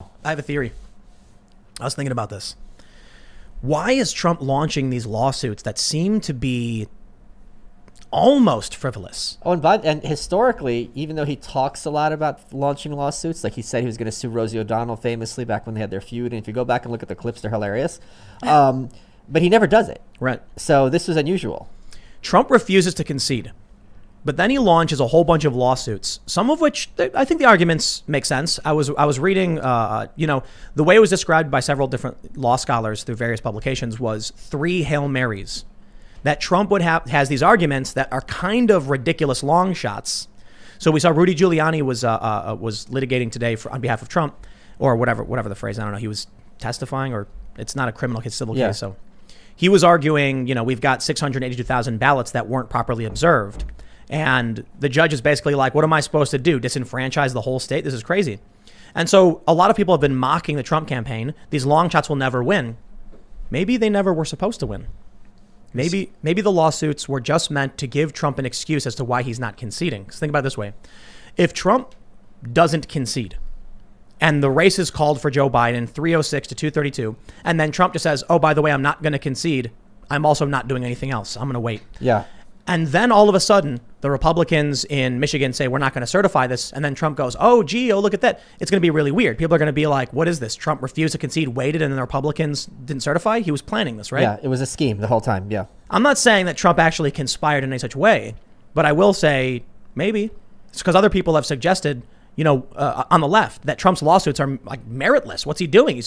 I have a theory. I was thinking about this. Why is Trump launching these lawsuits that seem to be almost frivolous? Oh, and historically, even though he talks a lot about launching lawsuits, like he said he was going to sue Rosie O'Donnell famously back when they had their feud, and if you go back and look at the clips, they're hilarious. But he never does it. Right. So this was unusual. Trump refuses to concede, but then he launches a whole bunch of lawsuits, some of which I think the arguments make sense. I was reading, the way it was described by several different law scholars through various publications was 3 Hail Marys. That Trump has these arguments that are kind of ridiculous long shots. So we saw Rudy Giuliani was litigating today on behalf of Trump, or whatever the phrase. I don't know. He was testifying, or it's not a criminal case, civil case. So he was arguing, we've got 682,000 ballots that weren't properly observed. And the judge is basically like, what am I supposed to do? Disenfranchise the whole state? This is crazy. And so a lot of people have been mocking the Trump campaign. These long shots will never win. Maybe they never were supposed to win. Maybe the lawsuits were just meant to give Trump an excuse as to why he's not conceding. Because think about it this way. If Trump doesn't concede and the race is called for Joe Biden 306 to 232, and then Trump just says, oh, by the way, I'm not going to concede. I'm also not doing anything else. I'm going to wait. Yeah. And then all of a sudden, the Republicans in Michigan say, we're not going to certify this. And then Trump goes, oh, look at that. It's going to be really weird. People are going to be like, what is this? Trump refused to concede, waited, and then the Republicans didn't certify? He was planning this, right? Yeah, it was a scheme the whole time. Yeah. I'm not saying that Trump actually conspired in any such way, but I will say maybe. It's because other people have suggested, on the left, that Trump's lawsuits are like meritless. What's he doing?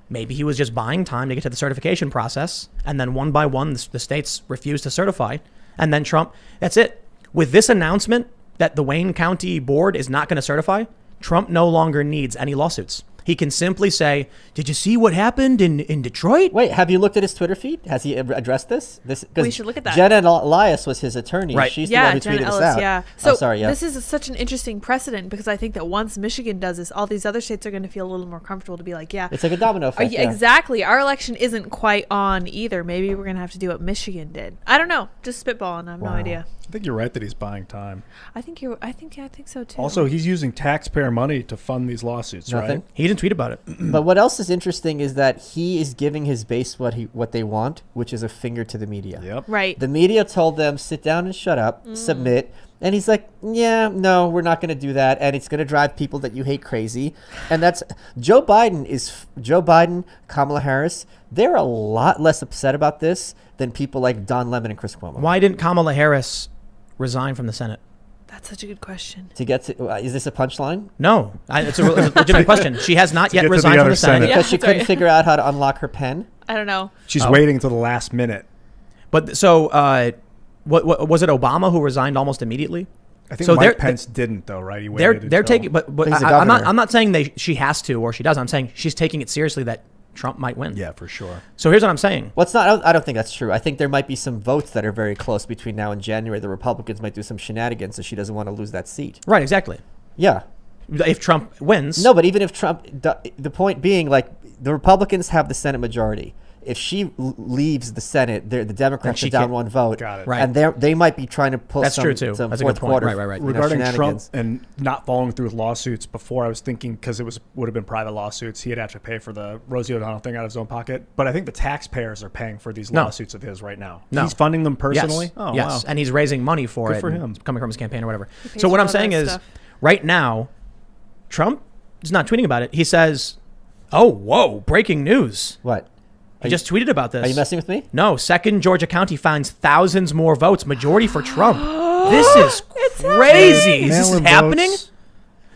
Maybe he was just buying time to get to the certification process. And then one by one, the states refused to certify. And then Trump, that's it. With this announcement that the Wayne County board is not going to certify, Trump no longer needs any lawsuits. He can simply say, did you see what happened in Detroit? Wait, have you looked at his Twitter feed? Has he addressed this? We should look at that. Jenna Elias was his attorney. Right. She's the one who tweeted this out. Yeah. So yeah. This is such an interesting precedent because I think that once Michigan does this, all these other states are going to feel a little more comfortable to be like, yeah. It's like a domino effect. Exactly. Our election isn't quite on either. Maybe we're going to have to do what Michigan did. I don't know. Just spitballing. I have no idea. I think you're right that he's buying time. I think so too. Also, he's using taxpayer money to fund these lawsuits, Nothing. right? He didn't tweet about it. But what else is interesting is that he is giving his base what they want, which is a finger to the media. Yep. Right. The media told them, sit down and shut up, submit. And he's like, yeah, no, we're not going to do that. And it's going to drive people that you hate crazy. And that's Joe Biden, Kamala Harris. They're a lot less upset about this than people like Don Lemon and Chris Cuomo. Why didn't Kamala Harris resign from the Senate? That's such a good question. To get to, is this a punchline? No, it's a legitimate question. She has not yet resigned from the Senate. Because she couldn't figure out how to unlock her pen? I don't know. She's waiting till the last minute. But so, what was it? Obama who resigned almost immediately? I think Mike Pence didn't, though, right? He waited they're taking, but He's a I'm not saying she has to or she does. I'm saying she's taking it seriously that Trump might win. Yeah, for sure. So here's what I'm saying. Well, I don't think that's true. I think there might be some votes that are very close between now and January. The Republicans might do some shenanigans, so she doesn't want to lose that seat. Right, exactly. Yeah. If Trump wins. No, but even if Trump, the point being, like, the Republicans have the Senate majority. If she leaves the Senate, the Democrats are down one vote. Got it. Right. And they might be trying to pull That's some, true too. some That's a fourth good point. quarter. Right. Regarding Trump and not following through with lawsuits, before I was thinking, because it would have been private lawsuits, he'd have to pay for the Rosie O'Donnell thing out of his own pocket. But I think the taxpayers are paying for these lawsuits of his right now. No. He's funding them personally? Yes. Oh, yes. wow. And he's raising money for Good it. for him. Coming from his campaign or whatever. pays So what for I'm all saying that is, stuff. right now, Trump is not tweeting about it. He says, oh, whoa, breaking news. What? He just tweeted about this. Are you messing with me? No, second Georgia county finds thousands more votes, majority for Trump. This is crazy. Is this Mail-in happening? votes.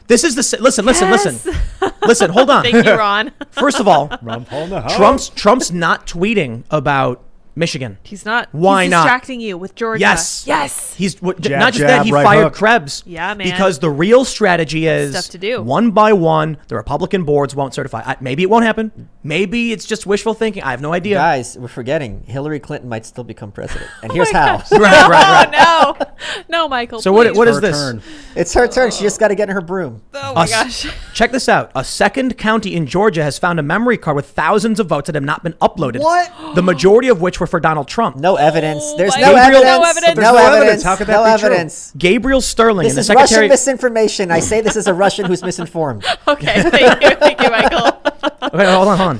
This is the listen. Listen, hold on. Thank you, Ron. First of all, Ron Paul in the house. Trump's not tweeting about Michigan. He's not. Why he's not? distracting you with Georgia. Yes. He's Jab, not just jab, that, he right fired hook. Krebs. Yeah, man. Because the real strategy is Stuff to do. one by one, the Republican boards won't certify. Maybe it won't happen. Maybe it's just wishful thinking. I have no idea. Guys, we're forgetting Hillary Clinton might still become president. And here's how. Right. Oh, no. No, Michael. So please. what is Her this? turn. It's her turn. She just got to get in her broom. Oh my Us- gosh. Check this out. A second county in Georgia has found a memory card with thousands of votes that have not been uploaded. What? The majority of which were for Donald Trump. No evidence. There's my no God. evidence. No evidence. No There's no evidence. evidence. How could that No be true? evidence. Gabriel Sterling This and the is secretary. Russian misinformation. I say this is a Russian who's misinformed. Okay, thank you, Michael. Okay, hold on.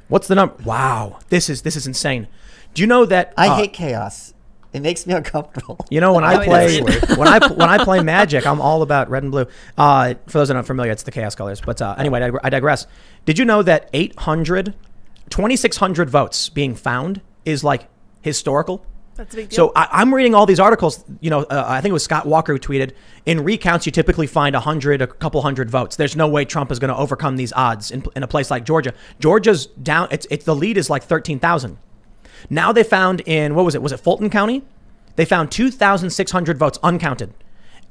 What's the number? Wow, this is insane. Do you know that? I hate chaos. It makes me uncomfortable. You know, when No, I it play doesn't. when I play Magic, I'm all about red and blue. For those that are not familiar, it's the chaos colors. But anyway, I digress. Did you know that 2,600 votes being found is like historical? That's a big deal. So I'm reading all these articles. You know, I think it was Scott Walker who tweeted, in recounts, you typically find a couple hundred votes. There's no way Trump is going to overcome these odds in a place like Georgia. Georgia's down. It's the lead is like 13,000. Now they found in, what was it? Was it Fulton County? They found 2,600 votes uncounted.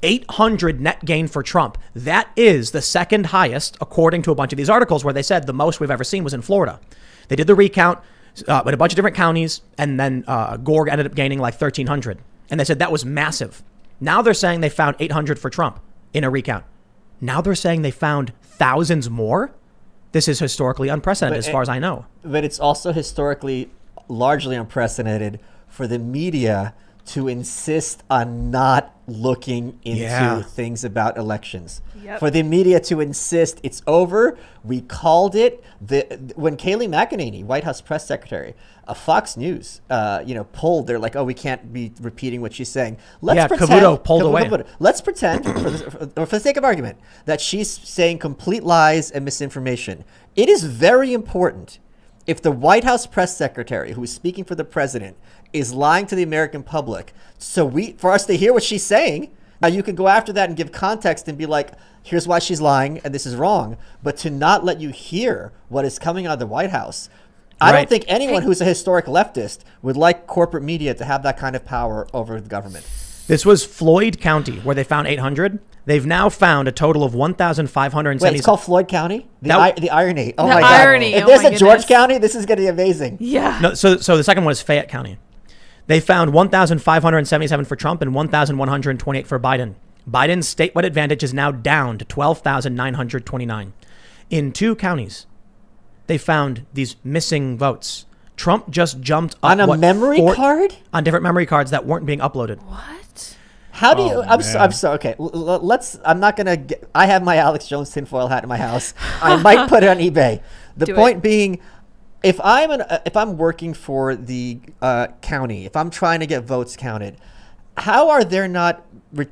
800 net gain for Trump. That is the second highest, according to a bunch of these articles where they said the most we've ever seen was in Florida. They did the recount in a bunch of different counties, and then Gore ended up gaining like 1,300. And they said that was massive. Now they're saying they found 800 for Trump in a recount. Now they're saying they found thousands more. This is historically unprecedented as far as I know. But it's also historically largely unprecedented for the media to insist on not looking into things about elections. Yep. For the media to insist it's over. We called it. When Kayleigh McEnany, White House press secretary, Fox News, pulled. They're like, oh, we can't be repeating what she's saying. Let's pretend. Cavuto pulled away. Let's pretend, for the sake of argument, that she's saying complete lies and misinformation. It is very important. If the White House press secretary, who is speaking for the president, is lying to the American public, for us to hear what she's saying, now you can go after that and give context and be like, here's why she's lying and this is wrong. But to not let you hear what is coming out of the White House, I don't think anyone who's a historic leftist would like corporate media to have that kind of power over the government. This was Floyd County, where they found 800. They've now found a total of 1,570. Wait, it's called Floyd County? The irony. Oh The my God. irony. If Oh there's my a George goodness. County, this is going to be amazing. Yeah. No, so the second one is Fayette County. They found 1,577 for Trump and 1,128 for Biden. Biden's statewide advantage is now down to 12,929. In 2 counties, they found these missing votes. Trump just jumped up On a memory card? on different memory cards that weren't being uploaded. What? How do you? Oh, I'm man. so okay. Let's. I'm not gonna. I have my Alex Jones tinfoil hat in my house. I might put it on eBay. The Do point it. being, if I'm working for the county, if I'm trying to get votes counted, how are there not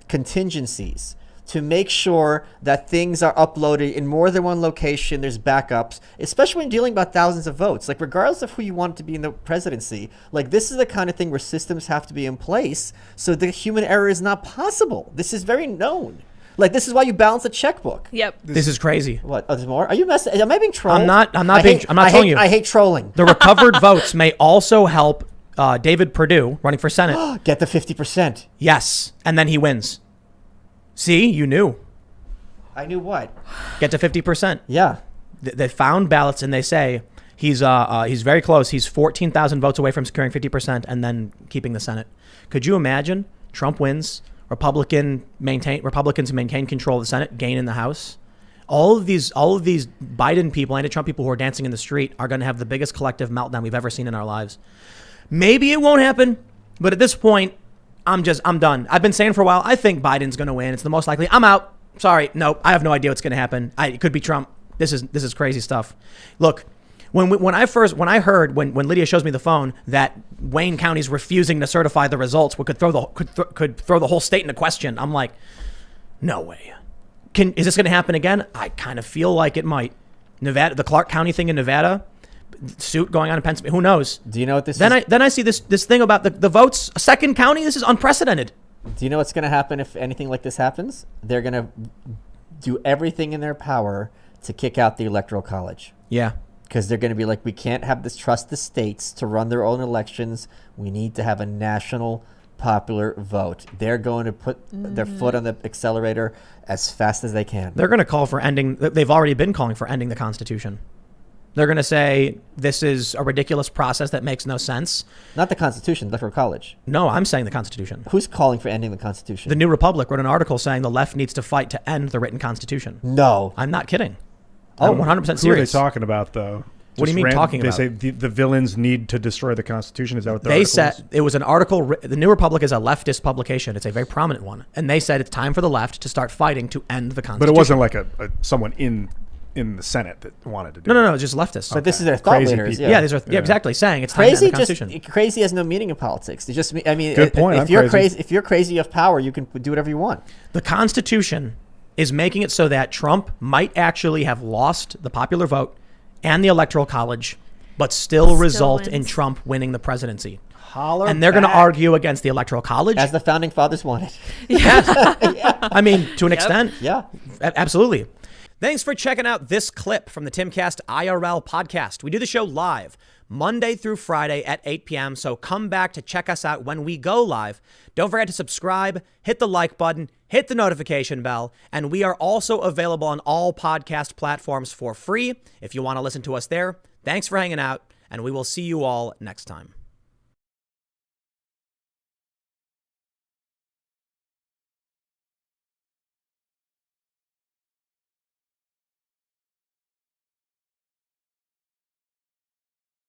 contingencies to make sure that things are uploaded in more than one location? There's backups, especially when dealing about thousands of votes. Like, regardless of who you want to be in the presidency, like, this is the kind of thing where systems have to be in place so the human error is not possible. This is very known. Like, this is why you balance a checkbook. Yep. This is crazy. What? Oh, there's more? Are you messing? Am I being trolled? I'm not I being- hate- I'm not I trolling hate- you. I hate trolling. The recovered votes may also help David Perdue running for Senate. Get the 50%. Yes, and then he wins. See, you knew. I knew what? Get to 50%. Yeah. They found ballots and they say he's very close. He's 14,000 votes away from securing 50% and then keeping the Senate. Could you imagine? Trump wins. Republicans maintain control of the Senate, gain in the House. All of these Biden people, anti-Trump people who are dancing in the street are going to have the biggest collective meltdown we've ever seen in our lives. Maybe it won't happen, but at this point, I'm done. I've been saying for a while, I think Biden's going to win. It's the most likely. I'm out. Sorry. Nope. I have no idea what's going to happen. It could be Trump. This is crazy stuff. Look, when I heard when Lydia shows me the phone that Wayne County's refusing to certify the results, could throw the whole state into question. I'm like, no way. Is this going to happen again? I kind of feel like it might. Nevada, the Clark County thing in Nevada, suit going on in Pennsylvania. Who knows? Do you know what this Then is? I see this thing about the votes. A second county. This is unprecedented. Do you know what's going to happen if anything like this happens? They're going to do everything in their power to kick out the Electoral College. Yeah. Because they're going to be like, we can't have this trust the states to run their own elections. We need to have a national popular vote. They're going to put their foot on the accelerator as fast as they can. They're going to call for ending. They've already been calling for ending the Constitution. They're going to say this is a ridiculous process that makes no sense. Not the Constitution, the Electoral College. No, I'm saying the Constitution. Who's calling for ending the Constitution? The New Republic wrote an article saying the left needs to fight to end the written Constitution. No. I'm not kidding. I'm 100% Who are they serious. talking about, though? What do you mean talking about? They say the villains need to destroy the Constitution. Is that what the They article said is? it was an article. The New Republic is a leftist publication. It's a very prominent one. And they said it's time for the left to start fighting to end the Constitution. But it wasn't like someone in the Senate that wanted to do it. No, it's just leftists. But this is their thought Crazy leaders. people. Yeah, these are exactly saying it's time to Crazy end the Constitution. crazy has no meaning in politics. It just I mean, Good point. If I'm you're crazy. if you're crazy of power, you can do whatever you want. The Constitution is making it so that Trump might actually have lost the popular vote and the Electoral College, but still result in wins. Trump winning the presidency. Holler And they're going to back. argue against the Electoral College. As the founding fathers wanted. I mean, to an extent. Yeah. Absolutely. Thanks for checking out this clip from the Timcast IRL podcast. We do the show live Monday through Friday at 8 p.m. So come back to check us out when we go live. Don't forget to subscribe, hit the like button, hit the notification bell. And we are also available on all podcast platforms for free if you want to listen to us there. Thanks for hanging out, and we will see you all next time.